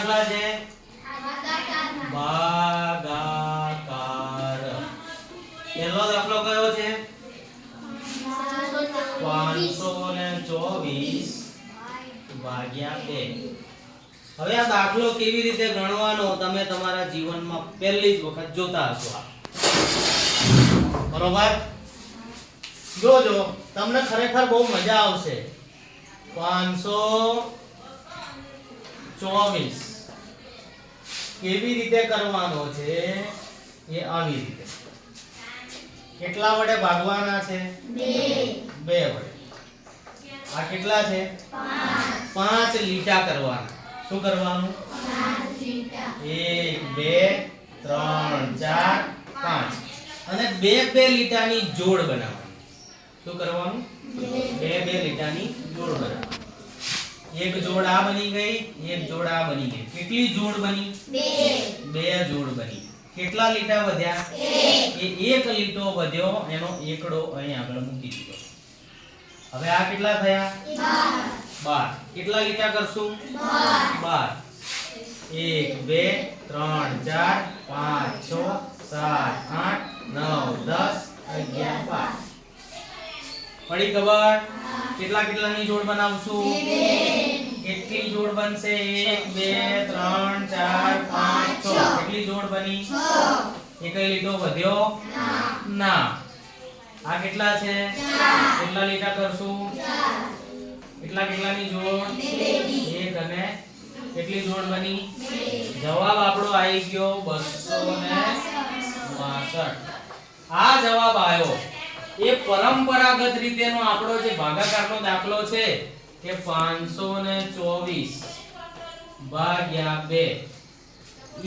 દાખલા છે ભાગાકાર. પહેલો દાખલો કયો છે 524 ભાગ્યા 2. હવે આ દાખલો કેવી રીતે ગણવાનો તમે તમારા જીવનમાં પહેલી જ વખત જોતા હશો. બરોબર, જોજો તમને ખરેખર બહુ મજા આવશે. 524 કેવી રીતે કરવાનો છે એ આવી રીતે. કેટલા વડે ભાગવાના છે 2 વડે. આ કેટલા છે 5 લીટા કરવાના. શું કરવાનું 1 2 3 4 5 અને 2 લીટાની જોડ બનાવવાની. શું કરવાનું 2 લીટાની જોડ બનાવવાની. એક જોડ આ બની ગઈ, એક જોડ આ બની ગઈ. કેટલી જોડ બની 2 જોડ બની. કેટલા લીટા વધ્યા 1. એ 1 લીટો વધ્યો એનો એકડો અહીં આગળ મૂકી દીધો. હવે આ કેટલા થયા 12. કેટલા લીટા કરશું 12. 1 2 3 4 5 6 7 8 9 10 11 12. પડી ખબર? કેટલાની જોડ બનાવશું? કેટલી જોડ બનશે? 1 2 3 4 5 6. કેટલી જોડ બની? 6. એક લીટો વધ્યો ના. આ કેટલા છે 4. કેટલા લીટા કરશું? 4. કેટલાની જોડ? 1 અને કેટલી જોડ બની? 2. જવાબ આપણો આવી ગયો 262. આ જવાબ આવ્યો એ પરંપરાગત રીતેનો આપણો જે ભાગાકારનો દાખલો છે કે 524 ભાગ્યા 2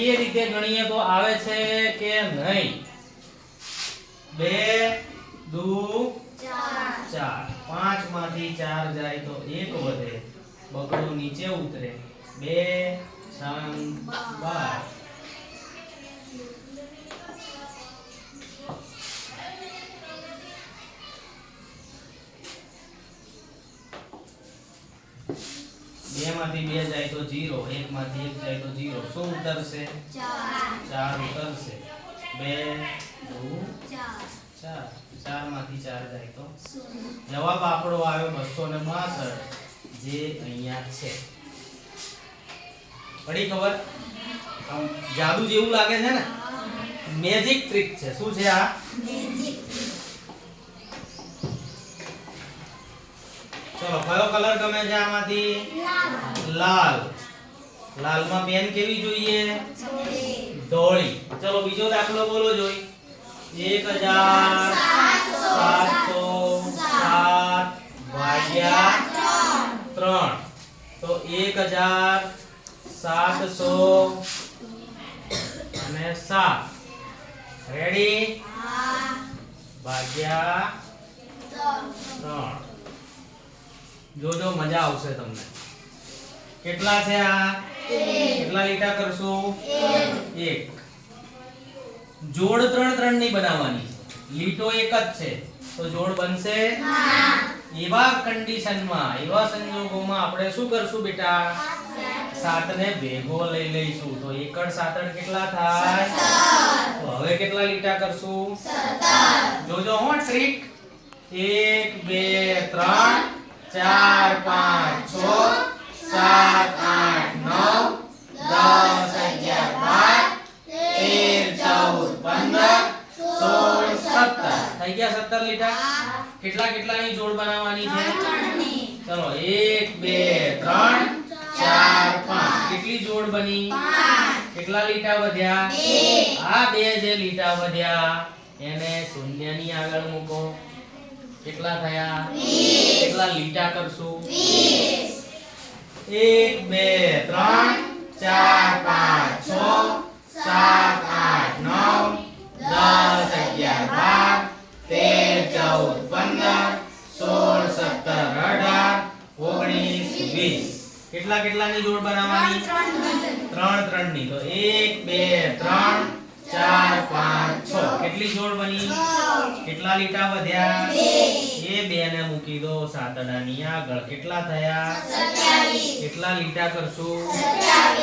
એ રીતે ગણીએ તો આવે છે કે નહીં? 2 દુ 4. 5 માંથી 4 જાય તો 1 વધે, બગડો નીચે ઉતરે. 2 3 12. બે માંથી 2 જાય તો 0, 1 માંથી 1 જાય તો 0. શું ઉતરશે? 4 ઉતરશે. 2 2 4. 4 માંથી 4 જાય તો 0. જવાબ આપણો આવ્યો 262 જે અહીંયા છે. પડી ખબર? આમ જાદુ જેવું લાગે છે ને? મેજિક ટ્રીક છે. શું છે આ? મેજિક. ચલો કયો કલર ગમે છે આમાંથી? લાલ. લાલમાં પેન કેવી જોઈએ? ધોળી. ચલો બીજો દાખલો બોલો જોઈ. 1707 ભાગ્યા 3. તો 1700 અને 7. રેડી? ભાગ્યા 3. જોજો મજા આવશે તમને. કેટલા છે આ? કેટલા લીટા કરશું? 1. જોડ 3 ની બનાવવાની. લીટો એક જ છે તો જોડ બનશે ના. એવા કન્ડિશનમાં, એવા સંજોગોમાં આપણે શું કરશું બેટા? 7 ને ભેગો લઈ લઈશું તો 1 7 કેટલા થાય? તો હવે કેટલા લીટા કરશું? 17. જોજો હો ટ્રીક. 1 2 3 4 5 6 7 8 9 10 11 12 13 14 15 16 17. થઈ ગયા 17 લીટા. કેટલાની જોડ બનાવવાની છે? ચલો 1 2 3 4 5. કેટલી જોડ બની? 5. કેટલા લીટા વધ્યા? 2. આ 2 જે લીટા વધ્યા એને શૂન્યની આગળ મૂકો. કેટલા થયા? 20. કેટલા લીટા કરશું? 20. 1 2 3 4 5 6 7 8 9 10 11 12 13 14 15 16 17 18 19 20. કેટલાની જોડ બનાવવાની? 3 ની. તો 1 2 3 4 5 6. કેટલી જોડ બની? 6. કેટલા લીટા વધ્યા? 2. એ 2 ને મૂકી દો સાતડાની આગળ. કેટલા થયા? 27. કેટલા લીટા કરશું? 27.